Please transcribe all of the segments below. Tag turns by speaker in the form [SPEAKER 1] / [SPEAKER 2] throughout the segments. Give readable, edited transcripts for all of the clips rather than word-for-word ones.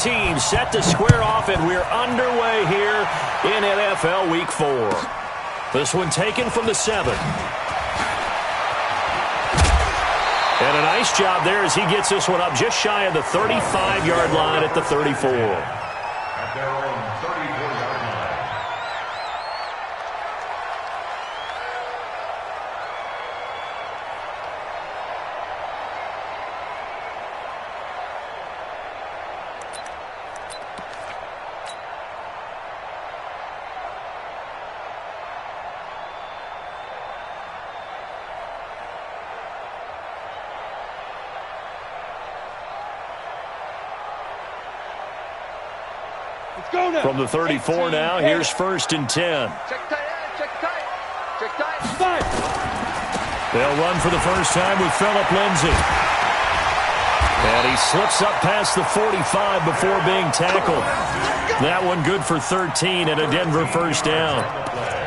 [SPEAKER 1] Team set to square off, and we're underway here in NFL Week 4. This one taken from the 7. And a nice job there as he gets this one up just shy of the 35-yard line at the 34.
[SPEAKER 2] At their own 34-yard line.
[SPEAKER 1] From the 34 now, here's 1st and 10.
[SPEAKER 3] Check tight.
[SPEAKER 1] They'll run for the first time with Phillip Lindsay. And he slips up past the 45 before being tackled. That one good for 13 and a Denver first down.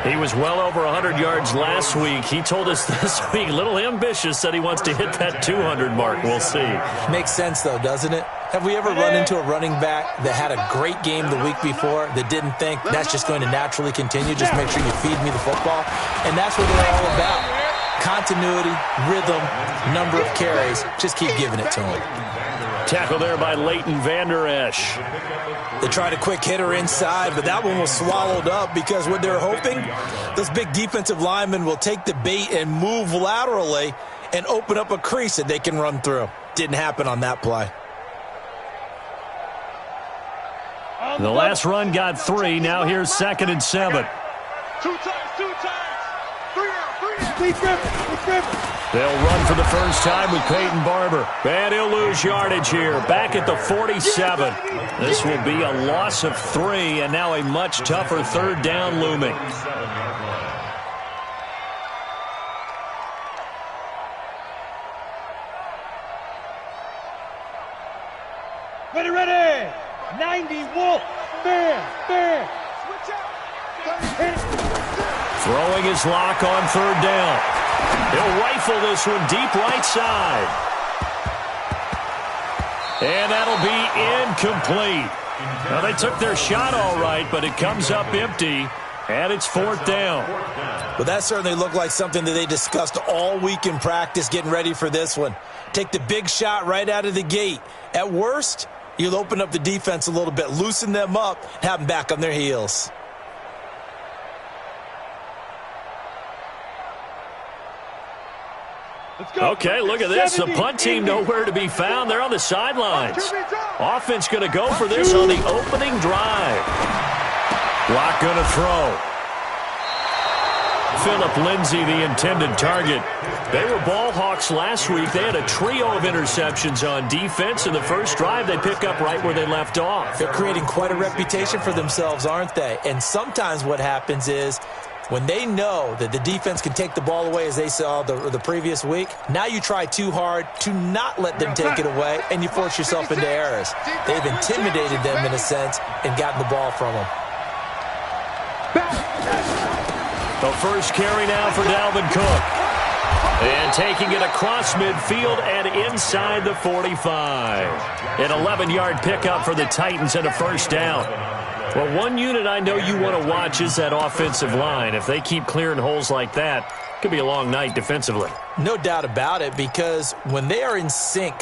[SPEAKER 1] He was well over 100 yards last week. He told us this week, a little ambitious, said he wants to hit that 200 mark. We'll see.
[SPEAKER 4] Makes sense, though, doesn't it? Have we ever run into a running back that had a great game the week before that didn't think that's just going to naturally continue? Just make sure you feed me the football. And that's what they're all about. Continuity, rhythm, number of carries. Just keep giving it to him.
[SPEAKER 1] Tackle there by Leighton Vander Esch.
[SPEAKER 4] They tried a quick hitter inside, but that one was swallowed up because what they're hoping, those big defensive linemen will take the bait and move laterally and open up a crease that they can run through. Didn't happen on that play.
[SPEAKER 1] The last run got 3. Now here's 2nd and 7.
[SPEAKER 3] Two times. Three out.
[SPEAKER 1] They'll run for the first time with Peyton Barber. And he'll lose yardage here. Back at the 47. This will be a loss of 3, and now a much tougher 3rd down looming.
[SPEAKER 5] Ready. 90 Wolf. Fair.
[SPEAKER 1] Throwing his lock on 3rd down. He'll rifle this one deep right side. And that'll be incomplete. Now, they took their shot all right, but it comes up empty, and it's 4th down.
[SPEAKER 4] Well, that certainly looked like something that they discussed all week in practice getting ready for this one. Take the big shot right out of the gate. At worst, you'll open up the defense a little bit, loosen them up, have them back on their heels.
[SPEAKER 1] Okay, look at this. The punt team nowhere to be found. They're on the sidelines. Offense going to go for this on the opening drive. Block going to throw. Phillip Lindsay, the intended target. They were ball hawks last week. They had a trio of interceptions on defense. In the first drive, they pick up right where they left off.
[SPEAKER 4] They're creating quite a reputation for themselves, aren't they? And sometimes what happens is when they know that the defense can take the ball away, as they saw the previous week, now you try too hard to not let them take it away, and you force yourself into errors. They've intimidated them in a sense and gotten the ball from them.
[SPEAKER 1] The first carry now for Dalvin Cook. And taking it across midfield and inside the 45. An 11-yard pickup for the Titans and a first down. Well, one unit I know you want to watch is that offensive line. If they keep clearing holes like that, it could be a long night defensively.
[SPEAKER 4] No doubt about it, because when they are in sync,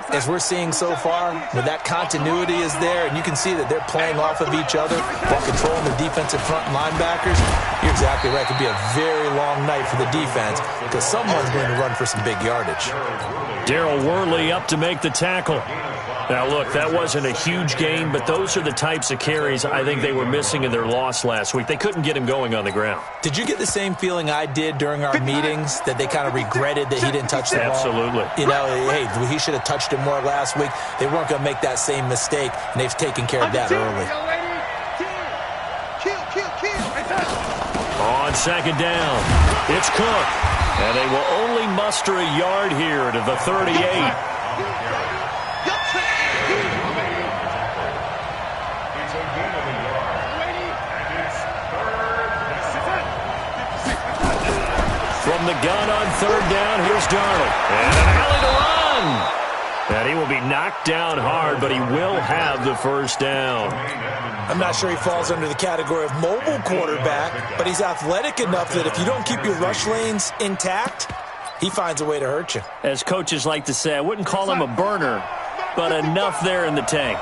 [SPEAKER 4] as we're seeing so far, when that continuity is there, and you can see that they're playing off of each other while controlling the defensive front linebackers, you're exactly right. It could be a very long night for the defense because someone's going to run for some big yardage.
[SPEAKER 1] Darryl Worley up to make the tackle. Now, look, that wasn't a huge game, but those are the types of carries I think they were missing in their loss last week. They couldn't get him going on the ground.
[SPEAKER 4] Did you get the same feeling I did during our meetings, that they kind of regretted that he didn't touch the ball?
[SPEAKER 1] Absolutely.
[SPEAKER 4] You know, hey, he should have touched it more last week. They weren't going to make that same mistake, and they've taken care of that early.
[SPEAKER 1] On second down, it's Cook. And they will only muster a yard here to the 38. From the gun on third down, here's Darnold. And an alley to run. And he will be knocked down hard, but he will have the first down.
[SPEAKER 4] I'm not sure he falls under the category of mobile quarterback, but he's athletic enough that if you don't keep your rush lanes intact, he finds a way to hurt you.
[SPEAKER 1] As coaches like to say, I wouldn't call him a burner, but enough there in the tank.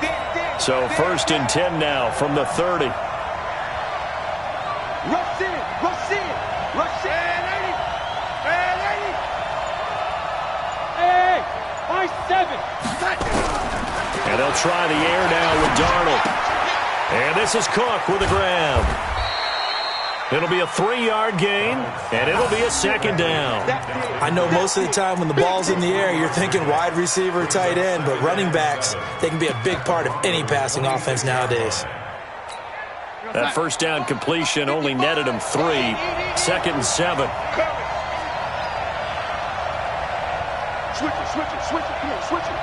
[SPEAKER 1] So 1st and 10 now from the 30.
[SPEAKER 3] Rush in, rush in, rush in, 80.
[SPEAKER 5] Hey, 5-7.
[SPEAKER 1] And they'll try the air now with Darnold. And this is Cook with a grab. It'll be a 3-yard gain, and it'll be a 2nd down.
[SPEAKER 4] I know most of the time when the ball's in the air, you're thinking wide receiver, tight end, but running backs, they can be a big part of any passing offense nowadays.
[SPEAKER 1] That first down completion only netted him 3. 2nd and 7.
[SPEAKER 3] Switch it, come on, switch it.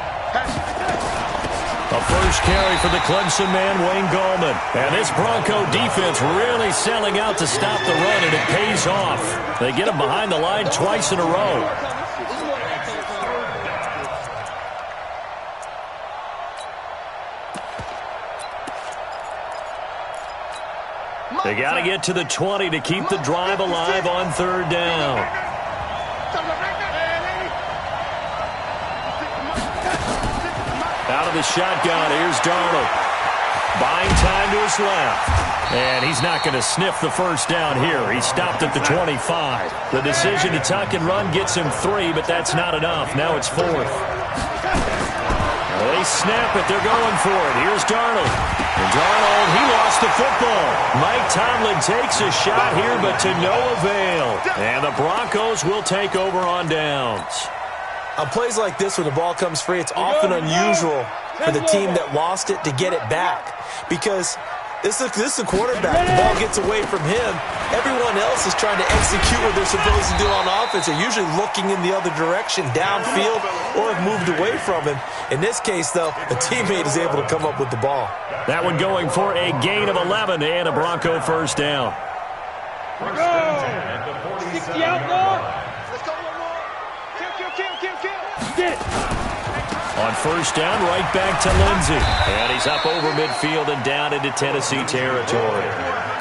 [SPEAKER 1] A first carry for the Clemson man, Wayne Gallman. And this Bronco defense really selling out to stop the run, and it pays off. They get him behind the line twice in a row. They got to get to the 20 to keep the drive alive on 3rd down. Out of the shotgun, here's Darnold. Buying time to his left. And he's not going to sniff the first down here. He stopped at the 25. The decision to tuck and run gets him 3, but that's not enough. Now it's 4th. They snap it. They're going for it. Here's Darnold. And Darnold, he lost the football. Mike Tomlin takes a shot here, but to no avail. And the Broncos will take over on downs.
[SPEAKER 4] On plays like this, when the ball comes free, it's often unusual for the team that lost it to get it back. Because this is a quarterback. The ball gets away from him. Everyone else is trying to execute what they're supposed to do on offense. They're usually looking in the other direction, downfield, or have moved away from him. In this case, though, a teammate is able to come up with the ball.
[SPEAKER 1] That one going for a gain of 11 and a Bronco first down.
[SPEAKER 5] Go. 60 out more.
[SPEAKER 3] Let's go one more. Kill.
[SPEAKER 5] Get it.
[SPEAKER 1] On first down, right back to Lindsey. And he's up over midfield and down into Tennessee territory.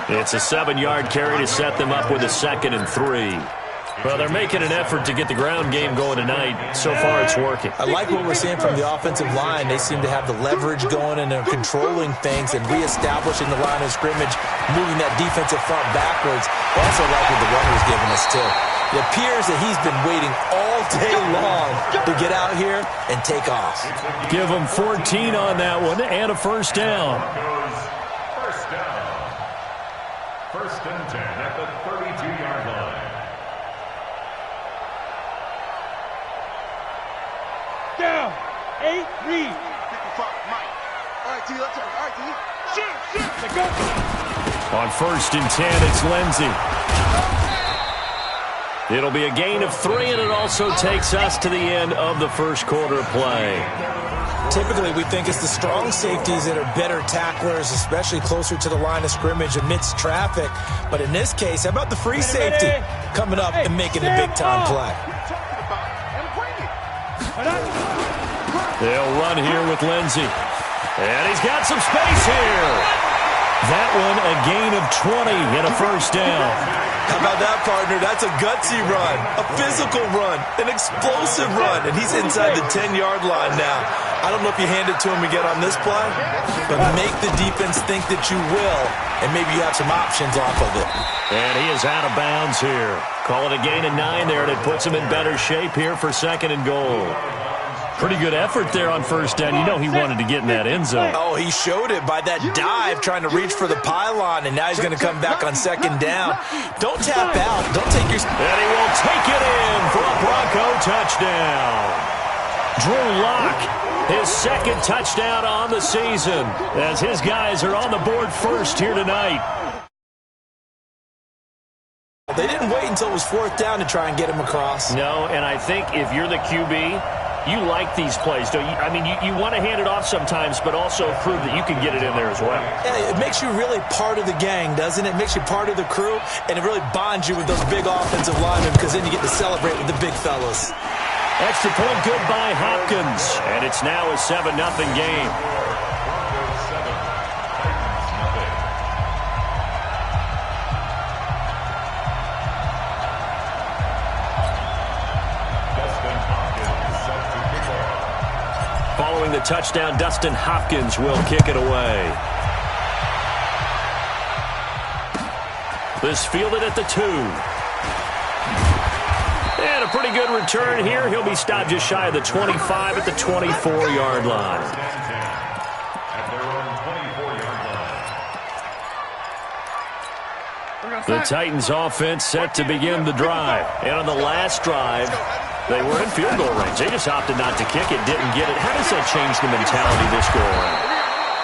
[SPEAKER 1] It's a 7-yard carry to set them up with a 2nd and 3. Well, they're making an effort to get the ground game going tonight. So far, it's working.
[SPEAKER 4] I like what we're seeing from the offensive line. They seem to have the leverage going, and they're controlling things and reestablishing the line of scrimmage, moving that defensive front backwards. I also like what the runner is giving us, too. It appears that he's been waiting all day long to get out here and take off.
[SPEAKER 1] Give him 14 on that one and a first down.
[SPEAKER 2] First down. 1st and 10 at the 32-yard line.
[SPEAKER 5] Down. 8 read.
[SPEAKER 3] 55, Mike. All right, T, let's go. All right, T. Shoot.
[SPEAKER 5] Let's go.
[SPEAKER 1] On 1st and 10, it's Lindsey. It'll be a gain of 3, and it also takes us to the end of the first quarter play.
[SPEAKER 4] Typically, we think it's the strong safeties that are better tacklers, especially closer to the line of scrimmage amidst traffic. But in this case, how about the free safety coming up and making the big-time play?
[SPEAKER 1] They'll run here with Lindsey. And he's got some space here. That one, a gain of 20 and a first down.
[SPEAKER 4] How about that, partner? That's a gutsy run, a physical run, an explosive run, and he's inside the 10-yard line now. I don't know if you hand it to him again on this play, but make the defense think that you will, and maybe you have some options off of it.
[SPEAKER 1] And he is out of bounds here. Call it a gain of 9 there, and it puts him in better shape here for 2nd and goal. Pretty good effort there on first down. You know he wanted to get in that end zone.
[SPEAKER 4] Oh, he showed it by that dive trying to reach for the pylon, and now he's going to come back on 2nd down. Don't tap out. Don't take your...
[SPEAKER 1] And he will take it in for a Bronco touchdown. Drew Lock, his 2nd touchdown on the season, as his guys are on the board first here tonight.
[SPEAKER 4] They didn't wait until it was 4th down to try and get him across.
[SPEAKER 1] No, and I think if you're the QB... you like these plays, don't you? I mean, you want to hand it off sometimes, but also prove that you can get it in there as well.
[SPEAKER 4] Yeah, it makes you really part of the gang, doesn't it? It makes you part of the crew, and it really bonds you with those big offensive linemen because then you get to celebrate with the big fellas.
[SPEAKER 1] Extra point good by Hopkins. And it's now a 7-0 game. Following the touchdown, Dustin Hopkins will kick it away. This fielded at the 2. And a pretty good return here. He'll be stopped just shy of the 25 at the 24-yard line. The Titans offense set to begin the drive. And on the last drive, they were in field goal range. They just opted not to kick it, didn't get it. How does that change the mentality this go around?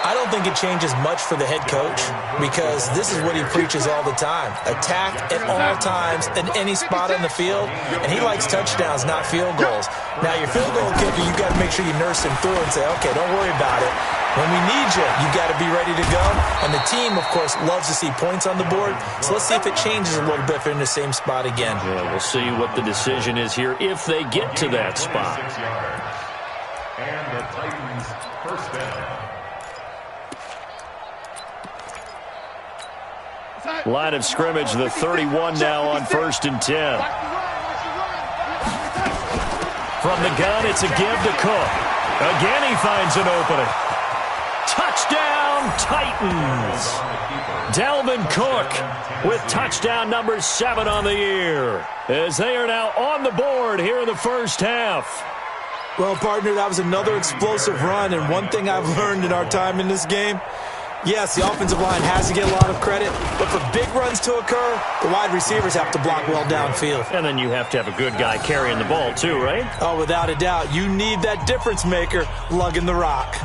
[SPEAKER 4] I don't think it changes much for the head coach because this is what he preaches all the time. Attack at all times in any spot on the field, and he likes touchdowns, not field goals. Now, your field goal kicker, you've got to make sure you nurse him through and say, okay, don't worry about it. When we need you, you've got to be ready to go. And the team, of course, loves to see points on the board. So let's see if it changes a little bit if they're in the same spot again.
[SPEAKER 1] Yeah, we'll see what the decision is here if they get to that spot.
[SPEAKER 2] And the Titans first down.
[SPEAKER 1] Line of scrimmage, the 31 now on 1st and 10. From the gun, it's a give to Cook. Again, he finds an opening. Touchdown, Titans. Dalvin Cook with touchdown number 7 on the year, as they are now on the board here in the first half.
[SPEAKER 4] Well, partner, that was another explosive run, and one thing I've learned in our time in this game, yes, the offensive line has to get a lot of credit, but for big runs to occur, the wide receivers have to block well downfield.
[SPEAKER 1] And then you have to have a good guy carrying the ball too, right?
[SPEAKER 4] Oh, without a doubt. You need that difference maker lugging the rock.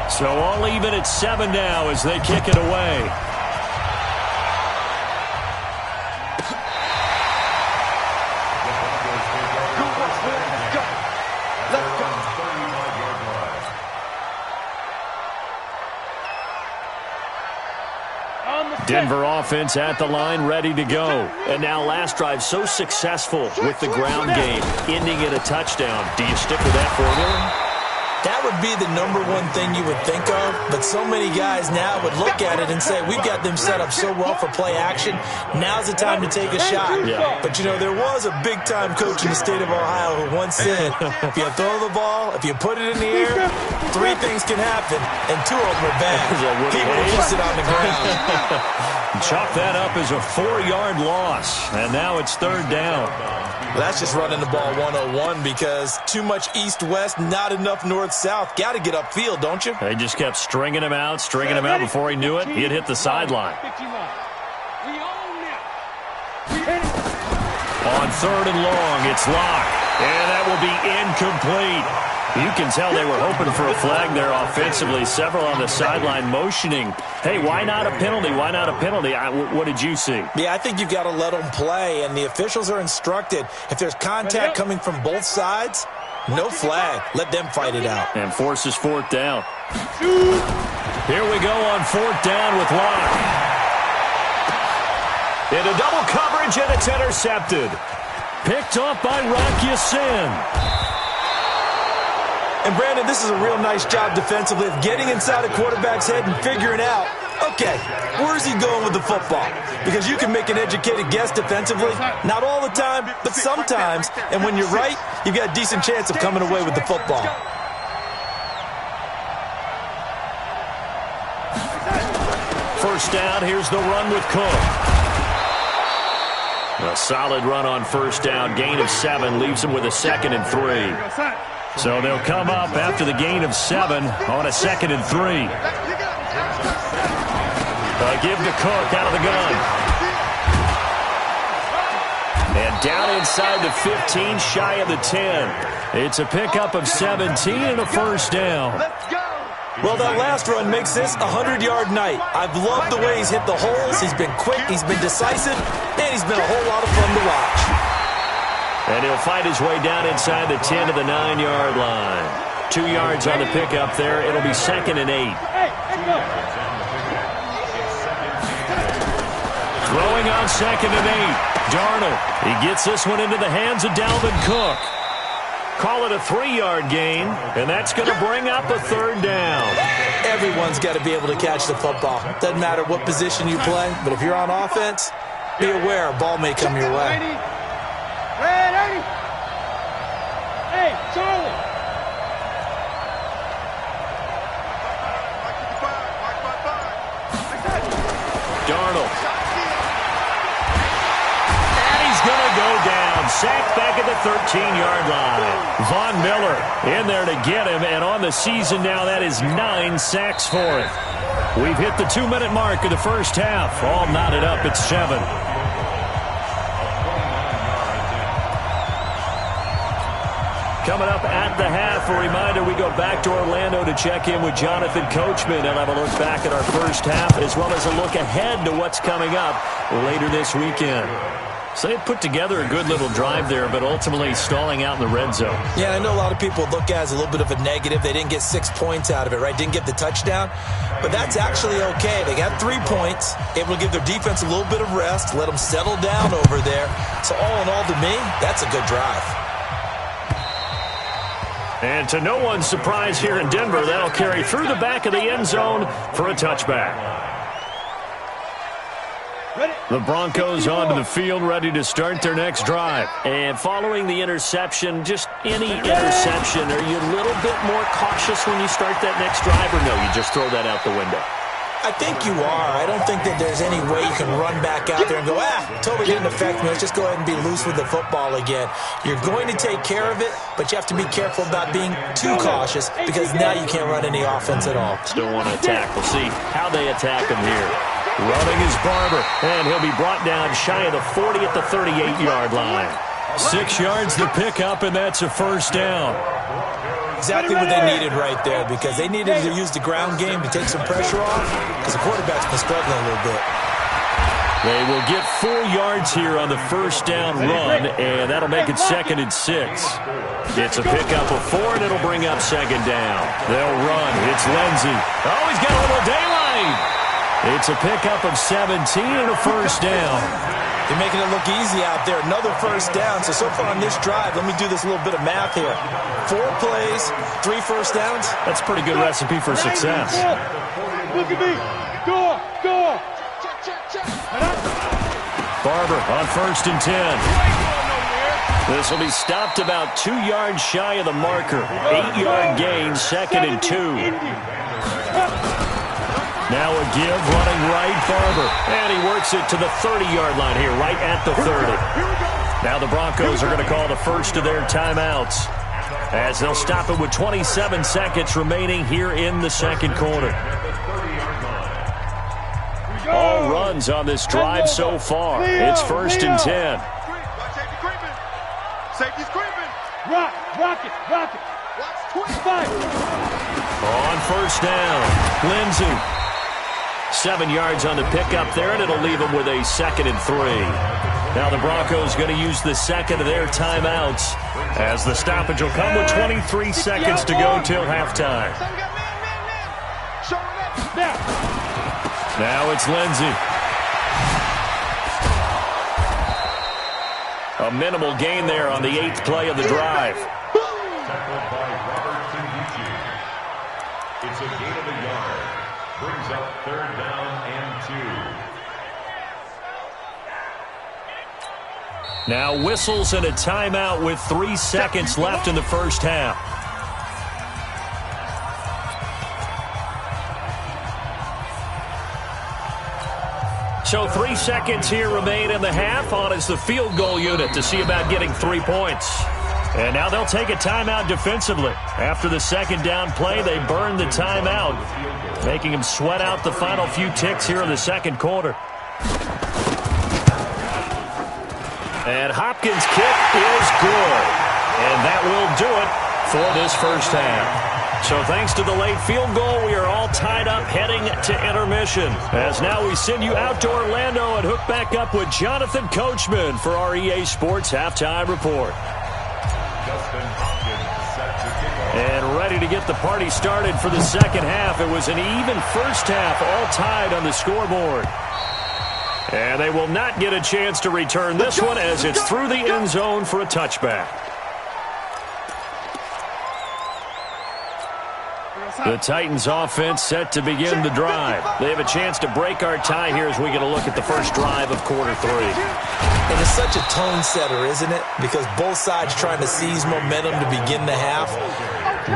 [SPEAKER 1] So all even at 7 now as they kick it away. Denver offense at the line, ready to go. And now last drive so successful with the ground game, ending in a touchdown. Do you stick with that formula?
[SPEAKER 4] That would be the number one thing you would think of, but so many guys now would look at it and say, we've got them set up so well for play action, now's the time to take a shot.
[SPEAKER 1] Yeah.
[SPEAKER 4] But, you know, there was a big-time coach in the state of Ohio who once said, if you throw the ball, if you put it in the air, 3 things can happen, and 2 of them are bad. People will just sit on the ground.
[SPEAKER 1] Chalk that up as a 4-yard loss, and now it's 3rd down.
[SPEAKER 4] Well, that's just running the ball 101 because too much east-west, not enough north-south. Got to get upfield, don't you?
[SPEAKER 1] They just kept stringing him out. Before he knew it, he had hit the sideline. On 3rd and long, it's locked, and that will be incomplete. You can tell they were hoping for a flag there offensively. Several on the sideline motioning, hey, why not a penalty? Why not a penalty? What did you see?
[SPEAKER 4] Yeah, I think you've got to let them play, and the officials are instructed. If there's contact coming from both sides, no flag. Let them fight it out.
[SPEAKER 1] And forces 4th down. Here we go on 4th down with Locke. Into double coverage, and it's intercepted. Picked off by Rock Ya-Sin.
[SPEAKER 4] And, Brandon, this is a real nice job defensively of getting inside a quarterback's head and figuring out, okay, where's he going with the football? Because you can make an educated guess defensively, not all the time, but sometimes. And when you're right, you've got a decent chance of coming away with the football.
[SPEAKER 1] First down, here's the run with Cook. A solid run on 1st down, gain of 7, leaves him with a 2nd and 3. So they'll come up after the gain of 7 on a 2nd and 3. A give to Cook out of the gun. And down inside the 15, shy of the 10. It's a pickup of 17 and a 1st down.
[SPEAKER 4] Well, that last run makes this a 100-yard night. I've loved the way he's hit the holes. He's been quick, he's been decisive, and he's been a whole lot of fun to watch.
[SPEAKER 1] And he'll fight his way down inside the 10 to the 9-yard line. 2 yards on the pickup there. It'll be 2nd and 8. Throwing on 2nd and 8. Darnold. He gets this one into the hands of Dalvin Cook. Call it a 3-yard gain, and that's going to bring up a 3rd down.
[SPEAKER 4] Everyone's got to be able to catch the football. Doesn't matter what position you play, but if you're on offense, be aware a ball may come your way.
[SPEAKER 5] Ready? Hey, Charlie.
[SPEAKER 1] Darnold. And he's going to go down. Sacked back at the 13-yard line. Von Miller in there to get him, and on the season now, that is 9 sacks for him. We've hit the 2-minute mark of the first half. All knotted up at 7. Coming up at the half, a reminder, we go back to Orlando to check in with Jonathan Coachman and have a look back at our first half, as well as a look ahead to what's coming up later this weekend. So they put together a good little drive there, but ultimately stalling out in the red zone.
[SPEAKER 4] Yeah, I know a lot of people look at it as a little bit of a negative. They didn't get 6 points out of it, right? Didn't get the touchdown. But that's actually okay. They got 3 points, able to give their defense a little bit of rest, let them settle down over there. So all in all, to me, that's a good drive.
[SPEAKER 1] And to no one's surprise here in Denver, that'll carry through the back of the end zone for a touchback. The Broncos onto the field, ready to start their next drive. And following the interception, just any interception, are you a little bit more cautious when you start that next drive, or no, you just throw that out the window?
[SPEAKER 4] I think you are. I don't think that there's any way you can run back out there and go, totally didn't affect me. Let's just go ahead and be loose with the football again. You're going to take care of it, but you have to be careful about being too cautious because now you can't run any offense at all.
[SPEAKER 1] Still want to attack. We'll see how they attack him here. Running is Barber, and he'll be brought down shy of the 40 at the 38-yard line. 6 yards to pick up, and that's a first down.
[SPEAKER 4] Exactly what they needed right there, because they needed to use the ground game to take some pressure off, because the quarterback's been struggling a little bit.
[SPEAKER 1] They will get 4 yards here on the first down run, and that'll make it 2nd and 6. It's a pickup of 4, and it'll bring up 2nd down. They'll run. It's Lindsey. Oh, he's got a little daylight. It's a pickup of 17 and a first down.
[SPEAKER 4] They're making it look easy out there. Another first down. So far on this drive, let me do this little bit of math here. 4 plays, 3 first downs.
[SPEAKER 1] That's a pretty good recipe for success.
[SPEAKER 5] Look at me. Go.
[SPEAKER 1] Barber on 1st and 10. This will be stopped about 2 yards shy of the marker. 8-yard gain, 2nd and 2. Now a give, running right, Barber. And he works it to the 30-yard line here, right at the 30. Now the Broncos are going to call the first of their timeouts, as they'll stop it with 27 seconds remaining here in the second quarter. All runs on this drive so far. It's 1st and 10.
[SPEAKER 5] Safety's creeping. Rock it. Watch 25.
[SPEAKER 1] On 1st down, Lindsey. 7 yards on the pickup there, and it'll leave them with a 2nd and 3. Now the Broncos going to use the second of their timeouts, as the stoppage will come with 23 seconds to go till halftime. Now it's Lindsey. A minimal gain there on the 8th play of the drive.
[SPEAKER 2] Tackled by Robert Tingucci. It's a gain of a yard. Brings up 3rd down and 2.
[SPEAKER 1] Now whistles and a timeout with 3 seconds left in the first half. So 3 seconds here remain in the half. On is the field goal unit to see about getting 3 points. And now they'll take a timeout defensively. After the second down play, they burn the timeout, making them sweat out the final few ticks here in the second quarter. And Hopkins' kick is good. And that will do it for this first half. So thanks to the late field goal, we are all tied up heading to intermission. As now we send you out to Orlando and hook back up with Jonathan Coachman for our EA Sports Halftime Report. And ready to get the party started for the second half. It was an even first half, all tied on the scoreboard. And they will not get a chance to return this one as it's through the end zone for a touchback. The Titans offense set to begin the drive. They have a chance to break our tie here as we get a look at the first drive of quarter 3.
[SPEAKER 4] And it's such a tone setter, isn't it? Because both sides trying to seize momentum to begin the half.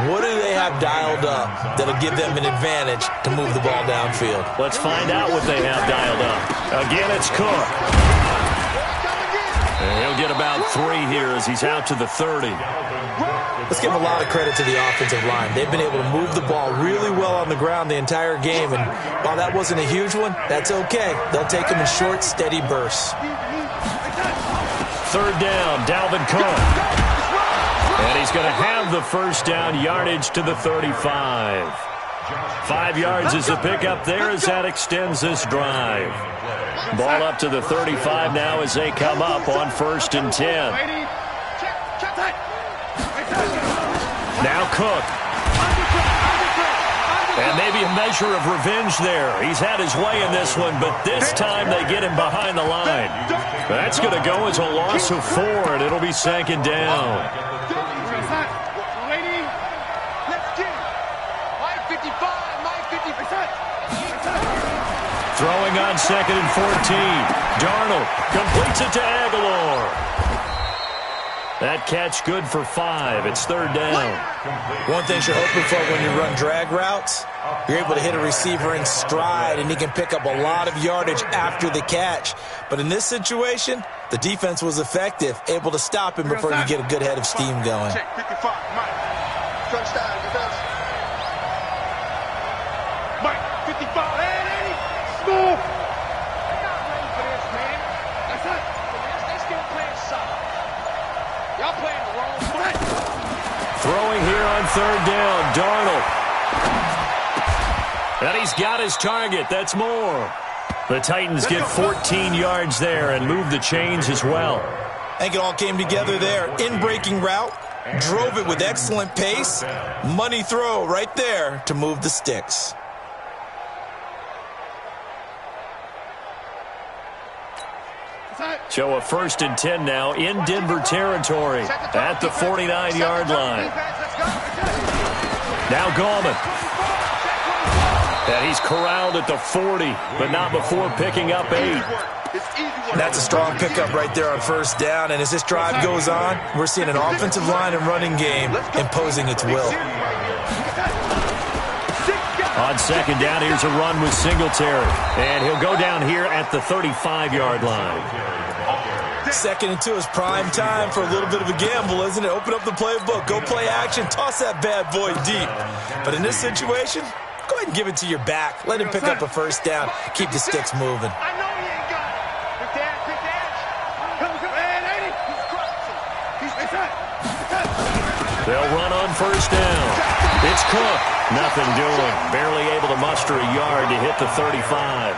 [SPEAKER 4] What do they have dialed up that'll give them an advantage to move the ball downfield?
[SPEAKER 1] Let's find out what they have dialed up. Again, it's Cook. And he'll get about 3 here as he's out to the 30.
[SPEAKER 4] Let's give a lot of credit to the offensive line. They've been able to move the ball really well on the ground the entire game. And while that wasn't a huge one, that's okay. They'll take them in short, steady bursts.
[SPEAKER 1] 3rd down, Dalvin Cook. And he's going to have the first down, yardage to the 35. 5 yards is the pickup there as that extends this drive. Ball up to the 35 now as they come up on 1st and 10. Now Cook. And maybe a measure of revenge there. He's had his way in this one, but this time they get him behind the line. That's going to go as a loss of 4, and it'll be 2nd down. Throwing on 2nd and 14. Darnold completes it to Aguilar. That catch good for 5. It's 3rd down.
[SPEAKER 4] One thing you're hoping for when you run drag routes, you're able to hit a receiver in stride, and he can pick up a lot of yardage after the catch. But in this situation, the defense was effective, able to stop him before you get a good head of steam going.
[SPEAKER 3] Check 55, Mike. Touchdown, defense. Mike, 55. Hey, smooth. They're not ready for this, man. That's it. They're still playing solid. Y'all playing the wrong play.
[SPEAKER 1] Throwing here on 3rd down, Darnold. And he's got his target. That's more. The Titans get 14 yards there and move the chains as well.
[SPEAKER 4] I think it all came together there. In-breaking route, drove it with excellent pace. Money throw right there to move the sticks.
[SPEAKER 1] So a 1st and 10 now in Denver territory at the 49-yard line. Now Gallman. And he's corralled at the 40, but not before picking up 8.
[SPEAKER 4] That's a strong pickup right there on 1st down. And as this drive goes on, we're seeing an offensive line and running game imposing its will.
[SPEAKER 1] On 2nd down, here's a run with Singletary. And he'll go down here at the 35-yard line.
[SPEAKER 4] 2nd and 2 is prime time for a little bit of a gamble, isn't it? Open up the playbook, go play action, toss that bad boy deep. But in this situation, go ahead and give it to your back. Let him pick up a 1st down. Keep the sticks moving.
[SPEAKER 3] I know he ain't got it. Quick dash, quick dash. Man, ain't he?
[SPEAKER 1] They'll run on 1st down. It's Cook. Nothing doing. Barely able to muster a yard to hit the 35.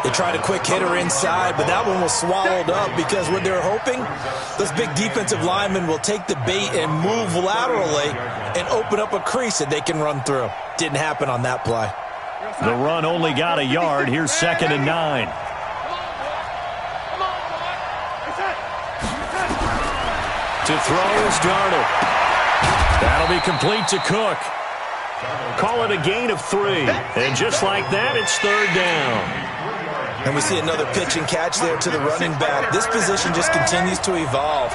[SPEAKER 4] They tried a quick hitter inside, but that one was swallowed up because what they're hoping, those big defensive linemen will take the bait and move laterally and open up a crease that they can run through. Didn't happen on that play.
[SPEAKER 1] The run only got a yard. Here's 2nd and 9. To throw is Darnold. That'll be complete to Cook. Call it a gain of 3. And just like that, it's 3rd down.
[SPEAKER 4] And we see another pitch and catch there to the running back. This position just continues to evolve.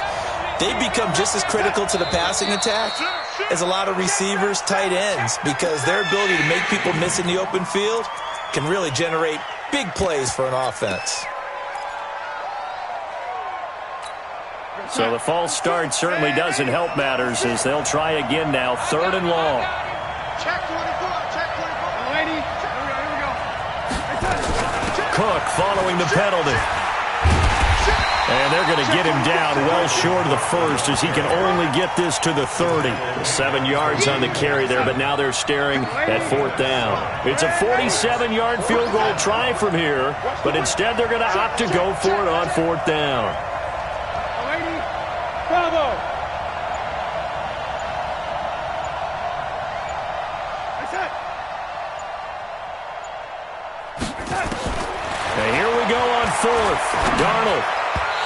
[SPEAKER 4] They become just as critical to the passing attack as a lot of receivers, tight ends, because their ability to make people miss in the open field can really generate big plays for an offense.
[SPEAKER 1] So the false start certainly doesn't help matters as they'll try again now. 3rd and long.
[SPEAKER 3] Check 24, check 24. Lady, here we go.
[SPEAKER 1] Cook following the penalty. And they're going to get him down well short of the 1st as he can only get this to the 30. 7 yards on the carry there, but now they're staring at 4th down. It's a 47-yard field goal try from here, but instead they're going to opt to go for it on 4th down.
[SPEAKER 5] Bravo!
[SPEAKER 1] And here we go Darnold.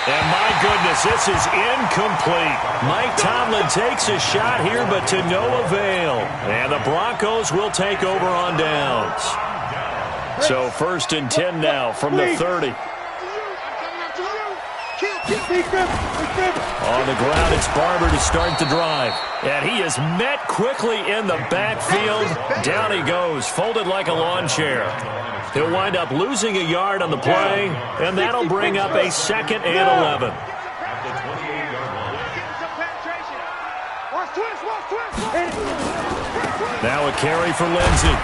[SPEAKER 1] And my goodness, this is incomplete. Mike Tomlin takes a shot here, but to no avail. And the Broncos will take over on downs. So 1st and 10 now from the 30. On the ground, it's Barber to start the drive. And he is met quickly in the backfield. Down he goes, folded like a lawn chair. He'll wind up losing a yard on the play, and that'll bring up a 2nd and 11. Now a carry for Lindsey.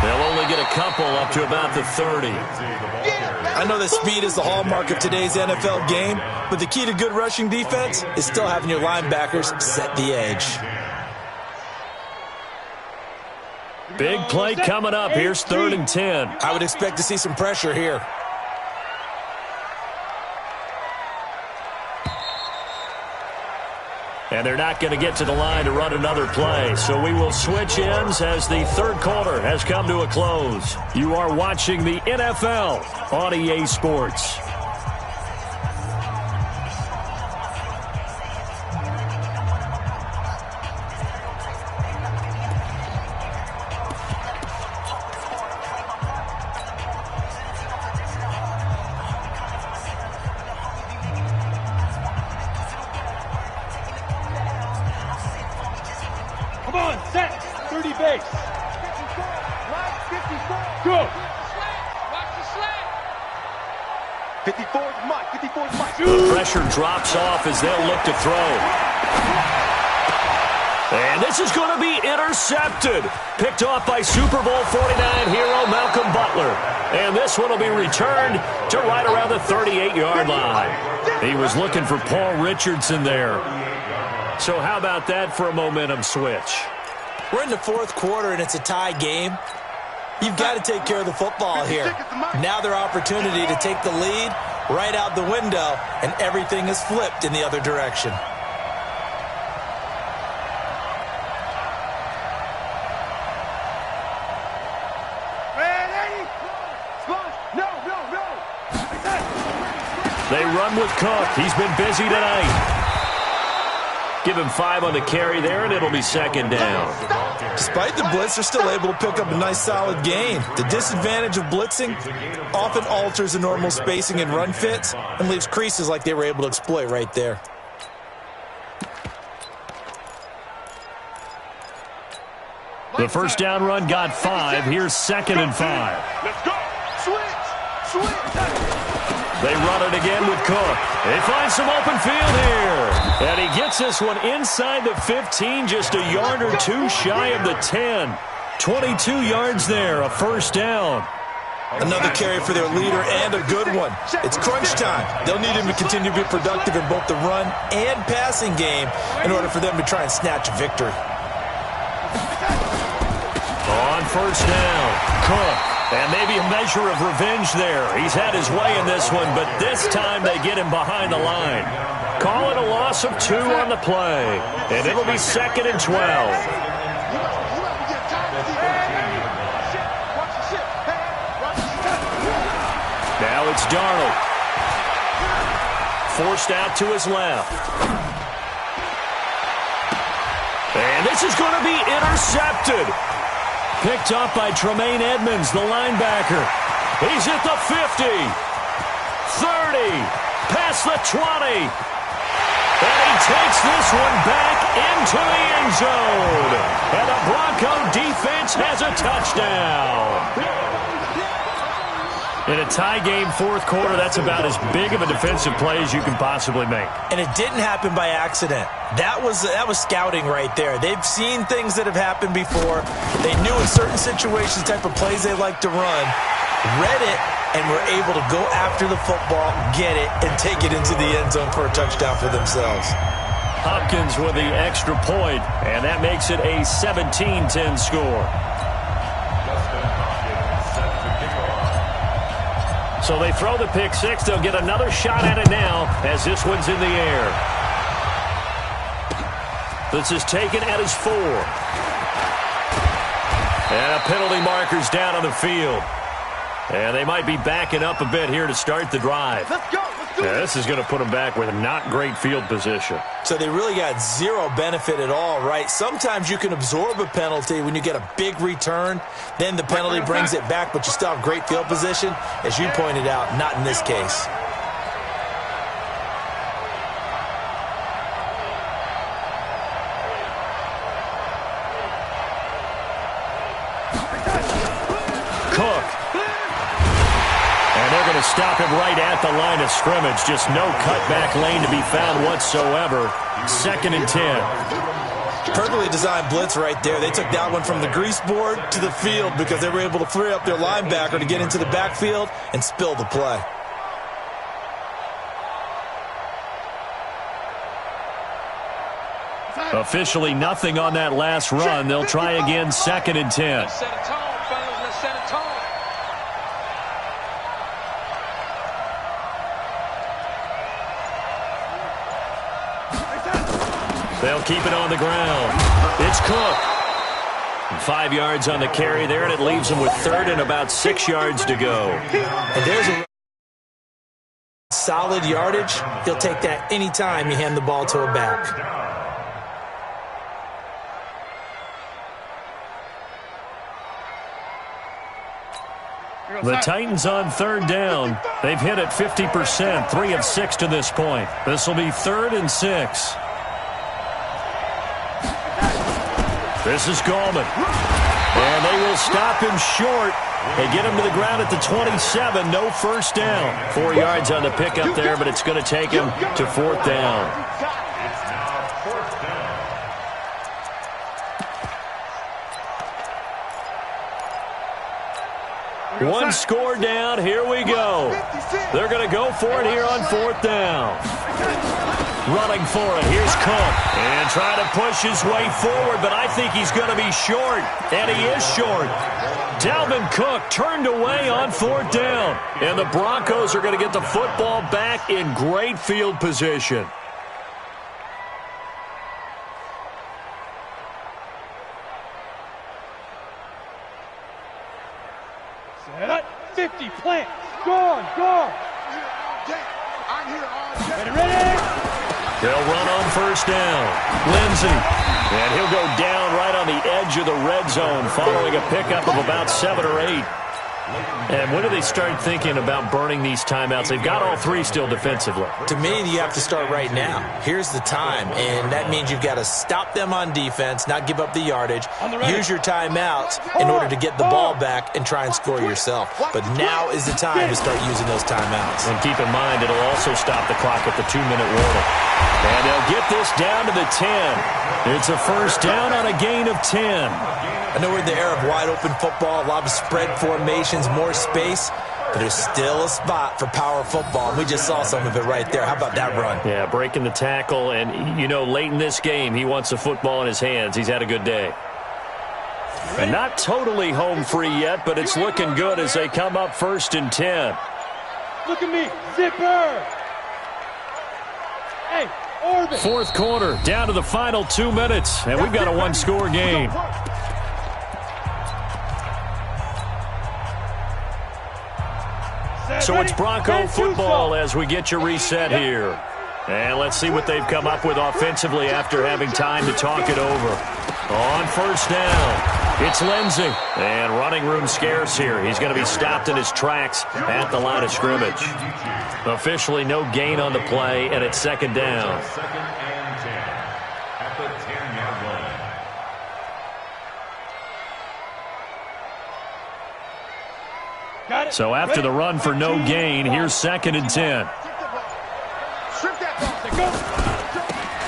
[SPEAKER 1] They'll only get a couple up to about the 30.
[SPEAKER 4] I know that speed is the hallmark of today's NFL game, but the key to good rushing defense is still having your linebackers set the edge.
[SPEAKER 1] Big play coming up. Here's 3rd and 10.
[SPEAKER 4] I would expect to see some pressure here.
[SPEAKER 1] And they're not going to get to the line to run another play. So we will switch ends as the 3rd quarter has come to a close. You are watching the NFL on EA Sports.
[SPEAKER 5] Come on, set. 30 base. Go.
[SPEAKER 3] Watch the slant.
[SPEAKER 5] 54's Mike. 54's Mike.
[SPEAKER 1] The pressure drops off as they'll look to throw. And this is going to be intercepted. Picked off by Super Bowl 49 hero Malcolm Butler. And this one will be returned to right around the 38-yard line. He was looking for Paul Richardson there. So how about that for a momentum switch?
[SPEAKER 4] We're in the 4th quarter, and it's a tie game. You've got to take care of the football here. Now their opportunity to take the lead right out the window, and everything is flipped in the other direction.
[SPEAKER 1] They run with Cook. He's been busy tonight. Give him 5 on the carry there, and it'll be 2nd down.
[SPEAKER 4] Despite the blitz, they're still able to pick up a nice, solid gain. The disadvantage of blitzing often alters the normal spacing and run fits and leaves creases like they were able to exploit right there.
[SPEAKER 1] The first down run got 5. Here's 2nd and 5.
[SPEAKER 5] Let's go. Switch.
[SPEAKER 1] They run it again with Cook. They find some open field here. And he gets this one inside the 15, just a yard or 2 shy of the 10. 22 yards there, a 1st down.
[SPEAKER 4] Another carry for their leader and a good one. It's crunch time. They'll need him to continue to be productive in both the run and passing game in order for them to try and snatch a victory.
[SPEAKER 1] On 1st down, Cook. And maybe a measure of revenge there. He's had his way in this one, but this time they get him behind the line. Call it a loss of 2 on the play. And it'll be 2nd and 12. Now it's Darnold. Forced out to his left. And this is going to be intercepted. Picked up by Tremaine Edmonds, the linebacker. He's at the 50, 30, past the 20. And he takes this one back into the end zone. And the Bronco defense has a touchdown. In a tie game, 4th quarter, that's about as big of a defensive play as you can possibly make.
[SPEAKER 4] And it didn't happen by accident. That was scouting right there. They've seen things that have happened before. They knew in certain situations the type of plays they like to run, read it, and were able to go after the football, get it, and take it into the end zone for a touchdown for themselves.
[SPEAKER 1] Hopkins with the extra point, and that makes it a 17-10 score. So they throw the pick 6. They'll get another shot at it now as this one's in the air. This is taken at his 4. And a penalty marker's down on the field. And they might be backing up a bit here to start the drive.
[SPEAKER 5] Let's go.
[SPEAKER 1] Yeah, this is going to put them back with not great field position.
[SPEAKER 4] So they really got zero benefit at all, right? Sometimes you can absorb a penalty when you get a big return. Then the penalty brings it back, but you still have great field position. As you pointed out, not in this case.
[SPEAKER 1] Stop him right at the line of scrimmage. Just no cutback lane to be found whatsoever. 2nd and 10.
[SPEAKER 4] Perfectly designed blitz right there. They took that one from the grease board to the field because they were able to free up their linebacker to get into the backfield and spill the play.
[SPEAKER 1] Officially nothing on that last run. They'll try again, 2nd and 10.
[SPEAKER 3] Let's set a tone, fellas. Let's set a tone.
[SPEAKER 1] They'll keep it on the ground. It's Cook. 5 yards on the carry there, and it leaves them with 3rd and about 6 yards to go.
[SPEAKER 4] And there's a solid yardage. He'll take that anytime you hand the ball to a back.
[SPEAKER 1] The Titans on 3rd down. They've hit it 50%, 3 of 6 to this point. This will be 3rd and 6. This is Gallman. And they will stop him short. They get him to the ground at the 27. No first down. 4 yards on the pickup there, but it's going to take him to 4th down.
[SPEAKER 2] It's now 4th down.
[SPEAKER 1] One score down. Here we go. They're going to go for it here on 4th down. Running for it. Here's Cook. And trying to push his way forward, but I think he's going to be short. And he is short. Dalvin Cook turned away on 4th down. And the Broncos are going to get the football back in great field position.
[SPEAKER 5] Set. 50, plant. Gone.
[SPEAKER 3] I'm here all day.
[SPEAKER 5] Ready?
[SPEAKER 1] They'll run on 1st down. Lindsey. And he'll go down right on the edge of the red zone following a pickup of about 7 or 8. And when do they start thinking about burning these timeouts? They've got all 3 still defensively.
[SPEAKER 4] To me, you have to start right now. Here's the time, and that means you've got to stop them on defense, not give up the yardage, use your timeouts in order to get the ball back and try and score yourself. But now is the time to start using those timeouts.
[SPEAKER 1] And keep in mind, it'll also stop the clock at the 2-minute warning. And they'll get this down to the 10. It's a first down on a gain of 10.
[SPEAKER 4] I know we're in the era of wide-open football, a lot of spread formations, more space, but there's still a spot for power football, and we just saw some of it right there. How about that run?
[SPEAKER 1] Yeah, breaking the tackle, and, you know, late in this game, he wants the football in his hands. He's had a good day. And not totally home free yet, but it's looking good as they come up 1st and 10.
[SPEAKER 5] Look at me. Zipper. Hey, Orbit.
[SPEAKER 1] 4th quarter, down to the final 2 minutes, and we've got a 1-score game. So it's Bronco football as we get you reset here. And let's see what they've come up with offensively after having time to talk it over. On 1st down, it's Lindsey. And running room scarce here. He's going to be stopped in his tracks at the line of scrimmage. Officially no gain on the play, and it's 2nd down.
[SPEAKER 2] 2nd and 10 at the 10-yard line.
[SPEAKER 1] So after the run for no gain, here's 2nd and 10.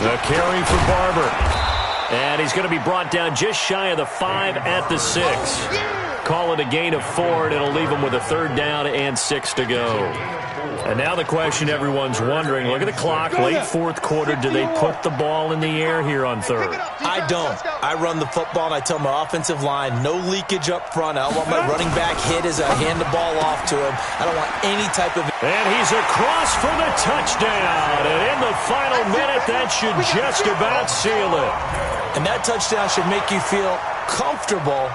[SPEAKER 1] The carry for Barber. And he's going to be brought down just shy of the 5 at the 6. Call it a gain of 4, and it'll leave him with a 3rd down and 6 to go. And now the question everyone's wondering, look at the clock, late 4th quarter. Do they put the ball in the air here on 3rd?
[SPEAKER 4] I don't. I run the football, and I tell my offensive line, no leakage up front. I don't want my running back hit as I hand the ball off to him. I don't want any type of...
[SPEAKER 1] And he's across for the touchdown. And in the final minute, that should just about seal it.
[SPEAKER 4] And that touchdown should make you feel comfortable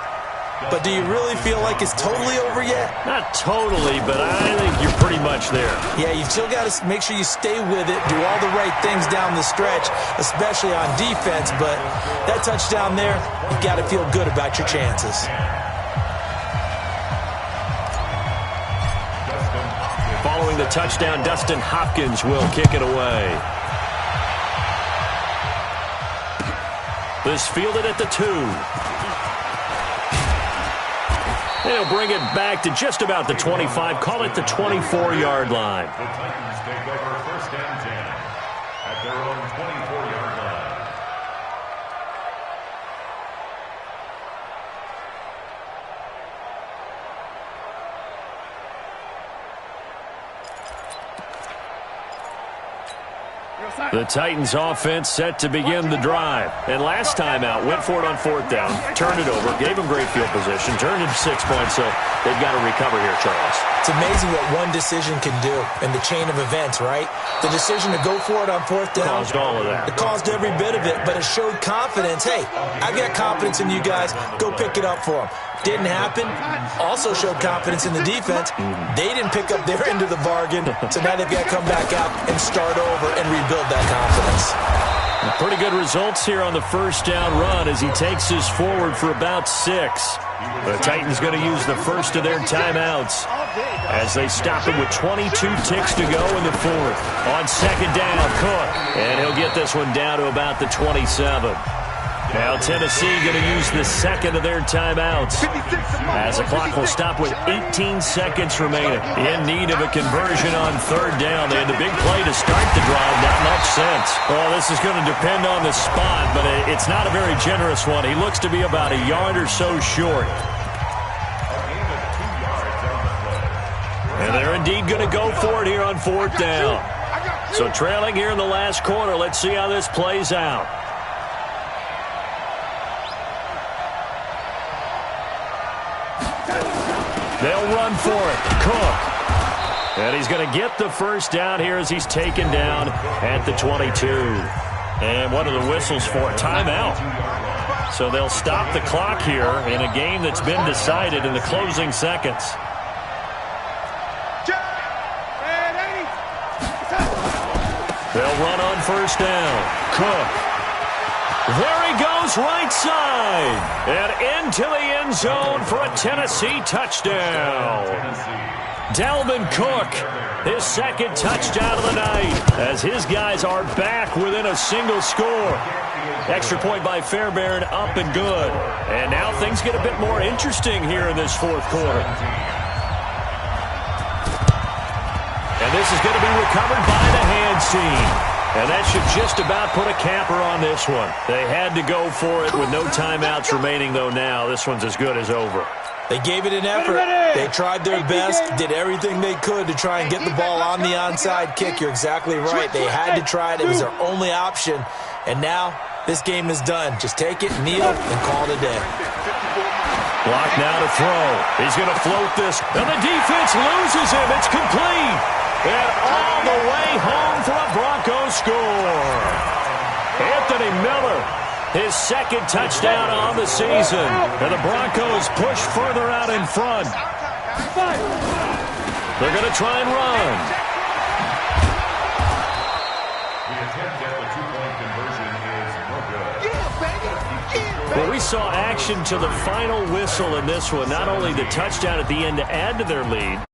[SPEAKER 4] but do you really feel like it's totally over yet?
[SPEAKER 1] Not totally, but I think you're pretty much there.
[SPEAKER 4] Yeah, you've still got to make sure you stay with it, do all the right things down the stretch, especially on defense, but that touchdown there, you've got to feel good about your chances.
[SPEAKER 1] Following the touchdown, Dustin Hopkins will kick it away. This fielded at the 2. They'll bring it back to just about the 25. Call it the 24-yard line.
[SPEAKER 2] The Titans take over 1st and 10 at their own 24-yard line.
[SPEAKER 1] The Titans offense set to begin the drive. And last time out, went for it on 4th down, turned it over, gave them great field position, turned it 6 points, so they've got to recover here, Charles.
[SPEAKER 4] It's amazing what one decision can do in the chain of events, right? The decision to go for it on 4th down.
[SPEAKER 1] Caused all of that.
[SPEAKER 4] It caused every bit of it, but it showed confidence. Hey, I've got confidence in you guys. Go pick it up for them. Didn't happen. Also showed confidence in the defense. They didn't pick up their end of the bargain, so now they've got to come back out and start over and rebuild that confidence.
[SPEAKER 1] Pretty good results here on the 1st down run as he takes us forward for about 6. The Titans going to use the first of their timeouts as they stop him with 22 ticks to go in the 4th. On 2nd down, Cook, and he'll get this one down to about the 27. Now Tennessee going to use the 2nd of their timeouts as the clock will stop with 18 seconds remaining. In need of a conversion on 3rd down. They had the big play to start the drive. Not much sense. Well, this is going to depend on the spot, but it's not a very generous one. He looks to be about a yard or so short. And they're indeed going to go for it here on 4th down. So trailing here in the last quarter. Let's see how this plays out. They'll run for it. Cook. And he's going to get the 1st down here as he's taken down at the 22. And what are the whistles for? Timeout. So they'll stop the clock here in a game that's been decided in the closing seconds. They'll run on 1st down. Cook. There he goes, right side, and into the end zone for a Tennessee touchdown. Dalvin Cook, his 2nd touchdown of the night, as his guys are back within a single score. Extra point by Fairbairn, up and good. And now things get a bit more interesting here in this 4th quarter. And this is going to be recovered by the hands team. And that should just about put a capper on this one. They had to go for it with no timeouts remaining, though now. This one's as good as over.
[SPEAKER 4] They gave it an effort. They tried their best, did everything they could to try and get the ball on the onside kick. You're exactly right. They had to try it. It was their only option. And now this game is done. Just take it, kneel, and call it a day.
[SPEAKER 1] Block now to throw. He's going to float this. And the defense loses him. It's complete. And all the way home for a Broncos score. Anthony Miller, his 2nd touchdown on the season. And the Broncos push further out in front. They're going to try and run.
[SPEAKER 2] The attempt at the 2-point conversion is no good.
[SPEAKER 1] Well, we saw action to the final whistle in this one. Not only the touchdown at the end to add to their lead.